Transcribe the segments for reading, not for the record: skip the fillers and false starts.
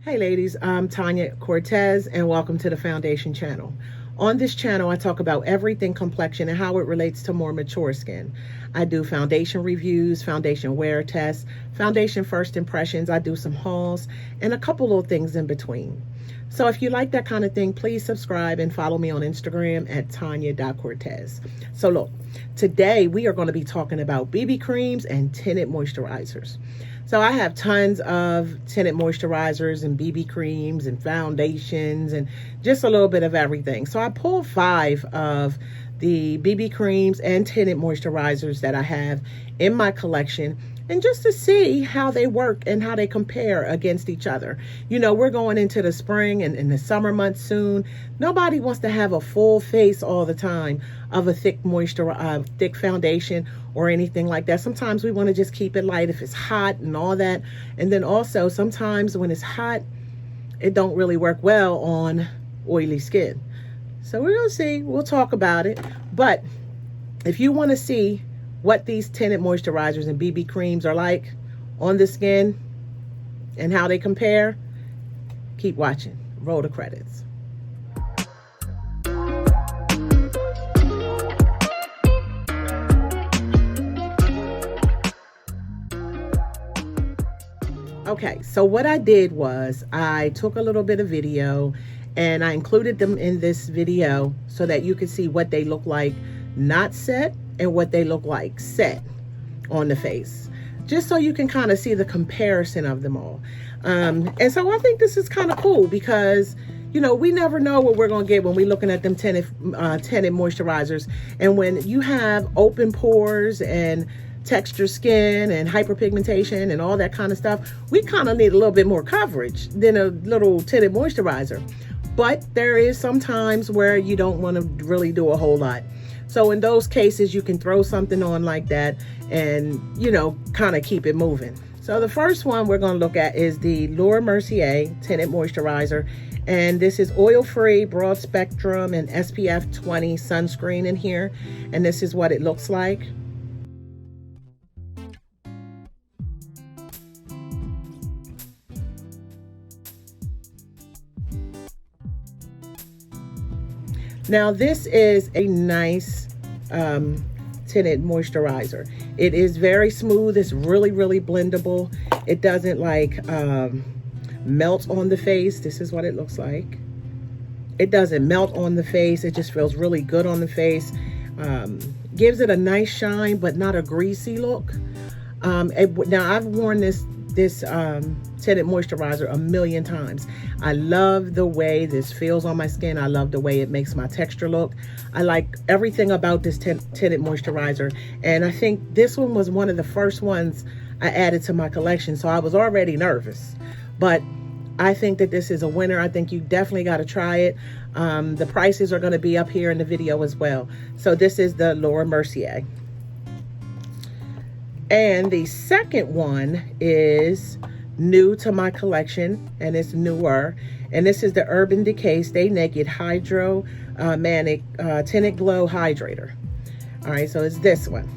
Hey ladies, I'm Tanya Cortez and welcome to the Foundation channel. On this channel, I talk about everything complexion and how it relates to more mature skin. I do foundation reviews, foundation wear tests, foundation first impressions. I do some hauls and a couple little things in between. So if you like that kind of thing, please subscribe and follow me on Instagram at Tanya.Cortez. So look, today we are going to be talking about BB creams and tinted moisturizers. So I have tons of tinted moisturizers and BB creams and foundations and just a little bit of everything. So I pulled 5 of the BB creams and tinted moisturizers that I have in my collection, and just to see how they work and how they compare against each other. You know, we're going into the spring and the summer months soon. Nobody wants to have a full face all the time of a thick thick foundation or anything like that. Sometimes we want to just keep it light if it's hot and all that. And then also sometimes when it's hot, it don't really work well on oily skin. So we're gonna see, we'll talk about it. But if you want to see what these tinted moisturizers and BB creams are like on the skin and how they compare, keep watching. Roll the credits. Okay, so what I did was I took a little bit of video and I included them in this video so that you could see what they look like not set and what they look like set on the face, just so you can kind of see the comparison of them all. And so I think this is kind of cool because, you know, we never know what we're going to get when we're looking at them tinted moisturizers. And when you have open pores and textured skin and hyperpigmentation and all that kind of stuff, we kind of need a little bit more coverage than a little tinted moisturizer. But there is some times where you don't want to really do a whole lot. So in those cases, you can throw something on like that and, you know, kind of keep it moving. So the first one we're going to look at is the Lauder Mercier Tinted Moisturizer. And this is oil-free, broad spectrum, and SPF 20 sunscreen in here. And this is what it looks like. Now this is a nice tinted moisturizer. It is very smooth. It's really, really blendable. It doesn't like melt on the face. This is what it looks like. It doesn't melt on the face. It just feels really good on the face. Gives it a nice shine, but not a greasy look. Now I've worn this tinted moisturizer a million times. I love the way this feels on my skin. I love the way it makes my texture look. I like everything about this tinted moisturizer, and I think this one was one of the first ones I added to my collection, so I was already nervous, but I think that this is a winner. I think you definitely got to try it. The prices are going to be up here in the video as well. So this is the Lauder Mercier. And the second one is new to my collection, and it's newer. And this is the Urban Decay Stay Naked Hydro Manic Tinted Glow Hydrator. All right, so it's this one.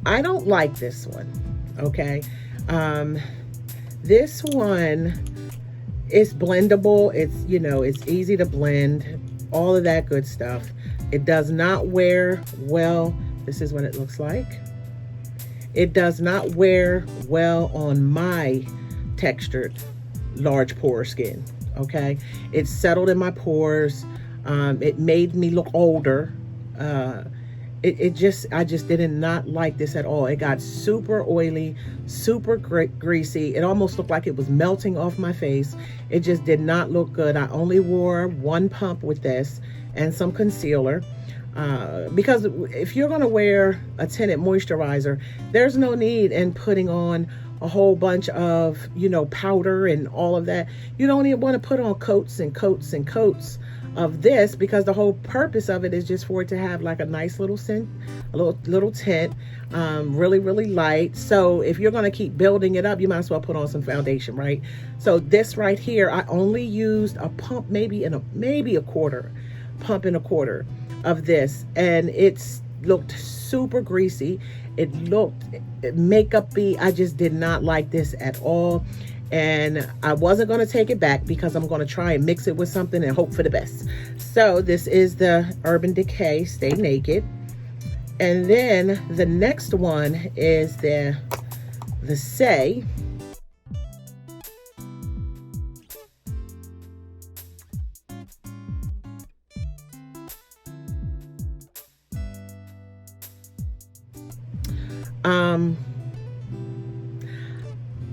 I don't like this one, okay? This one, it's blendable. It's, you know, it's easy to blend, all of that good stuff. It does not wear well. This is what it looks like. It does not wear well on my textured large pore skin, okay? It settled in my pores. It made me look older. I just did not like this at all. It got super oily, super greasy. It almost looked like it was melting off my face. It just did not look good. I only wore 1 pump with this and some concealer. Because if you're gonna wear a tinted moisturizer, there's no need in putting on a whole bunch of, you know, powder and all of that. You don't even want to put on coats and coats and coats of this, because the whole purpose of it is just for it to have like a nice little scent, a little tint, really, really light. So if you're going to keep building it up, you might as well put on some foundation, right? So this right here, I only used a pump, maybe a quarter, pump and a quarter of this, and it's looked super greasy. It looked makeup-y. I just did not like this at all, and I wasn't going to take it back because I'm going to try and mix it with something and hope for the best. So this is the Urban Decay Stay Naked, and then the next one is the Say.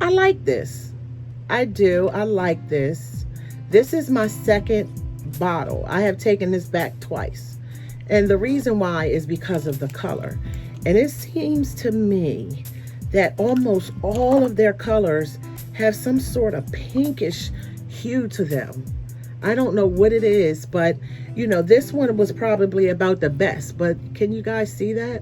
I like this. I do. I like this. This is my second bottle. I have taken this back twice. And the reason why is because of the color. And it seems to me that almost all of their colors have some sort of pinkish hue to them. I don't know what it is, but you know, this one was probably about the best. But can you guys see that?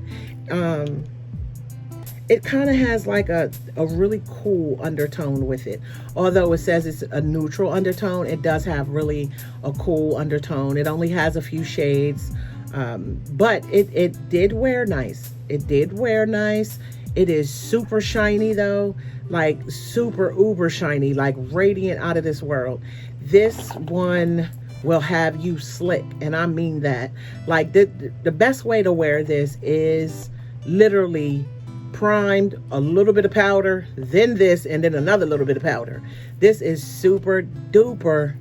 It kind of has like a really cool undertone with it. Although it says it's a neutral undertone, it does have really a cool undertone. It only has a few shades, but it did wear nice. It did wear nice. It is super shiny though, like super uber shiny, like radiant out of this world. This one will have you slick, and I mean that. Like the best way to wear this is literally primed, a little bit of powder, then this, and then another little bit of powder. This is super duper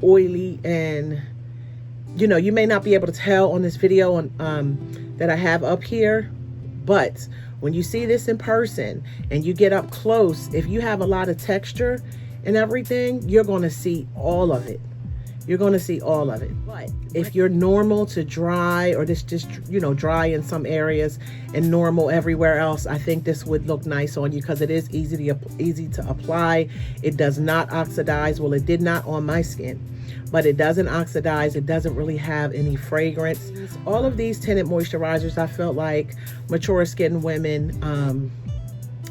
oily, and you know, you may not be able to tell on this video on that I have up here, but when you see this in person and you get up close, if you have a lot of texture and everything, you're going to see all of it. You're going to see all of it. But if you're normal to dry, or this just, you know, dry in some areas and normal everywhere else, I think this would look nice on you because it is easy to apply. It does not oxidize. Well, it did not on my skin, but it doesn't oxidize. It doesn't really have any fragrance. All of these tinted moisturizers, I felt like mature skin women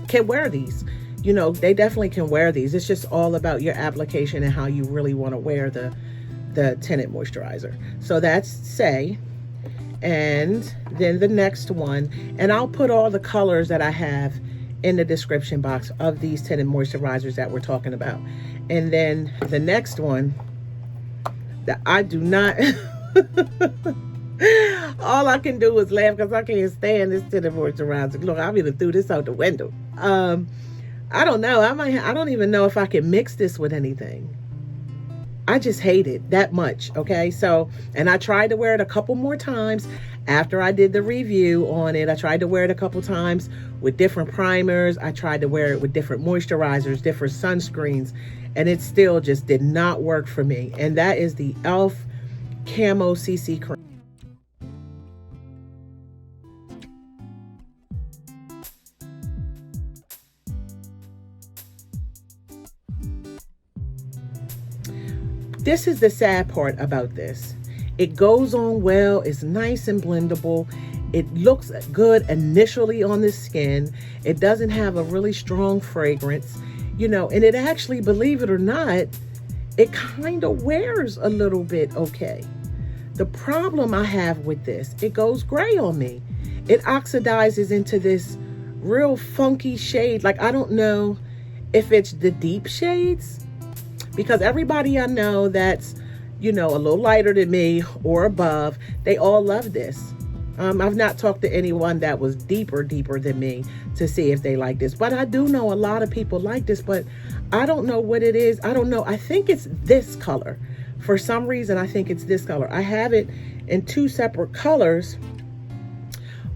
can wear these. You know, they definitely can wear these. It's just all about your application and how you really want to wear the tinted moisturizer. So that's Say. And then the next one, and I'll put all the colors that I have in the description box of these tinted moisturizers that we're talking about. And then the next one that I do not all I can do is laugh because I can't stand this tinted moisturizer. Look, I'm even threw this out the window. I don't know. I don't even know if I can mix this with anything. I just hate it that much. Okay. So, and I tried to wear it a couple more times after I did the review on it. I tried to wear it a couple times with different primers. I tried to wear it with different moisturizers, different sunscreens, and it still just did not work for me. And that is the e.l.f. Camo CC Cream. This is the sad part about this. It goes on well, it's nice and blendable. It looks good initially on the skin. It doesn't have a really strong fragrance, you know, and it actually, believe it or not, it kind of wears a little bit okay. The problem I have with this, it goes gray on me. It oxidizes into this real funky shade. Like, I don't know if it's the deep shades, because everybody I know that's, you know, a little lighter than me or above, they all love this. I've not talked to anyone that was deeper than me to see if they like this, but I do know a lot of people like this, but I don't know what it is. I don't know. I think it's this color. For some reason, I think it's this color. I have it in two separate colors,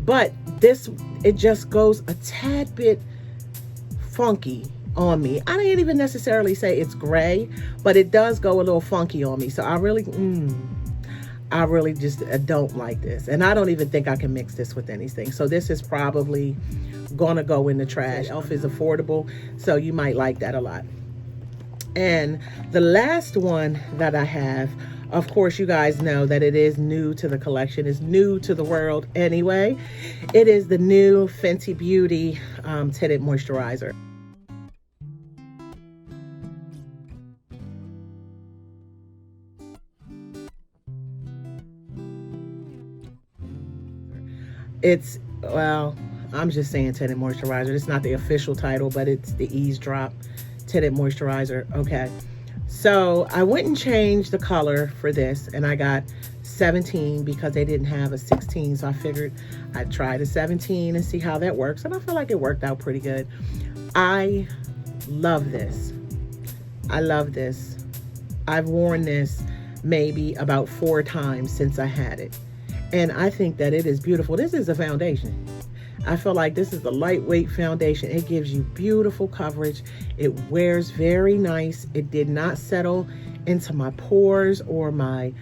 but this, it just goes a tad bit funky on me. I didn't even necessarily say it's gray, but it does go a little funky on me. So I really just don't like this. And I don't even think I can mix this with anything. So this is probably gonna go in the trash. e.l.f. is affordable, so you might like that a lot. And the last one that I have, of course, you guys know that it is new to the collection. It's new to the world anyway. It is the new Fenty Beauty Tinted Moisturizer. It's, well, I'm just saying tinted moisturizer. It's not the official title, but it's the Eavesdrop Tinted Moisturizer. Okay. So I went and changed the color for this, and I got 17 because they didn't have a 16. So I figured I'd try the 17 and see how that works. And I feel like it worked out pretty good. I love this. I love this. I've worn this maybe about 4 times since I had it. And I think that it is beautiful. This is a foundation. I feel like this is a lightweight foundation. It gives you beautiful coverage. It wears very nice. It did not settle into my pores or my,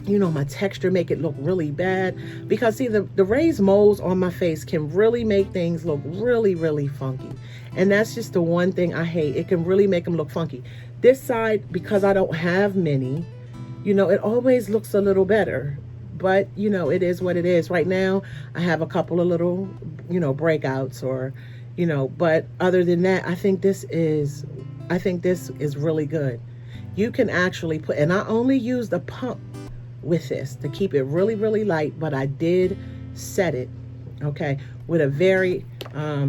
you know, my texture, make it look really bad. Because see, the raised moles on my face can really make things look really, really funky. And that's just the one thing I hate. It can really make them look funky. This side, because I don't have many, you know, it always looks a little better. But, you know, it is what it is. Right now, I have a couple of little, you know, breakouts or, you know, but other than that, I think this is really good. You can actually put, and I only used a pump with this to keep it really, really light, but I did set it, okay, with a very, I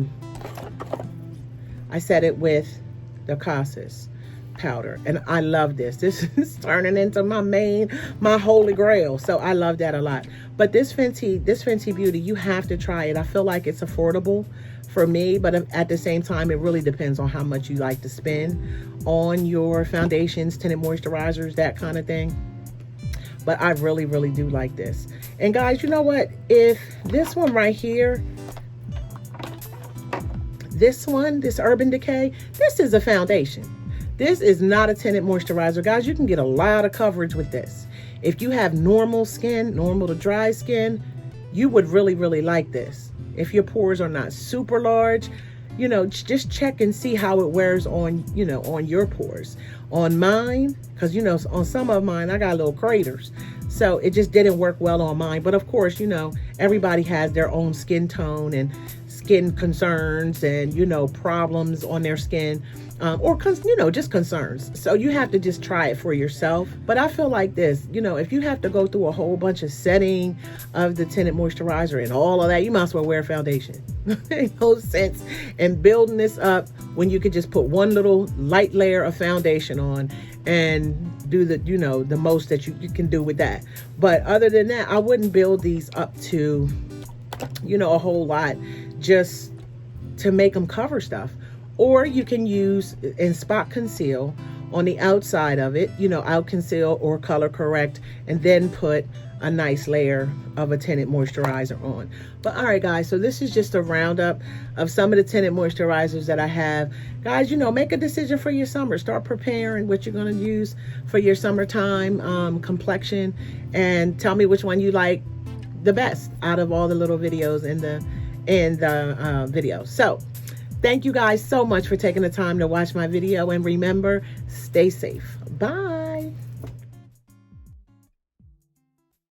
set it with the Marquses powder, and I love this. This is turning into my holy grail. So I love that a lot. But this Fenty Beauty, you have to try it. I feel like it's affordable for me, but at the same time, it really depends on how much you like to spend on your foundations, tinted moisturizers, that kind of thing. But I really, really do like this. And guys, you know what? If this one right here, this Urban Decay, this is a foundation. This is not a tinted moisturizer. Guys, you can get a lot of coverage with this. If you have normal skin, normal to dry skin, you would really, really like this. If your pores are not super large, you know, just check and see how it wears on, you know, on your pores. On mine, because, you know, on some of mine, I got little craters. So it just didn't work well on mine. But of course, you know, everybody has their own skin tone and skin concerns and, you know, problems on their skin. Or, you know, just concerns. So you have to just try it for yourself. But I feel like this, you know, if you have to go through a whole bunch of setting of the tinted moisturizer and all of that, you might as well wear foundation. Ain't no sense in building this up when you could just put one little light layer of foundation on and do the, you know, the most that you can do with that. But other than that, I wouldn't build these up to, you know, a whole lot just to make them cover stuff. Or you can use and spot conceal on the outside of it, you know, out conceal or color correct, and then put a nice layer of a tinted moisturizer on. But all right, guys, so this is just a roundup of some of the tinted moisturizers that I have. Guys, you know, make a decision for your summer. Start preparing what you're going to use for your summertime complexion, and tell me which one you like the best out of all the little videos in the video. So thank you guys so much for taking the time to watch my video, and remember, stay safe. Bye.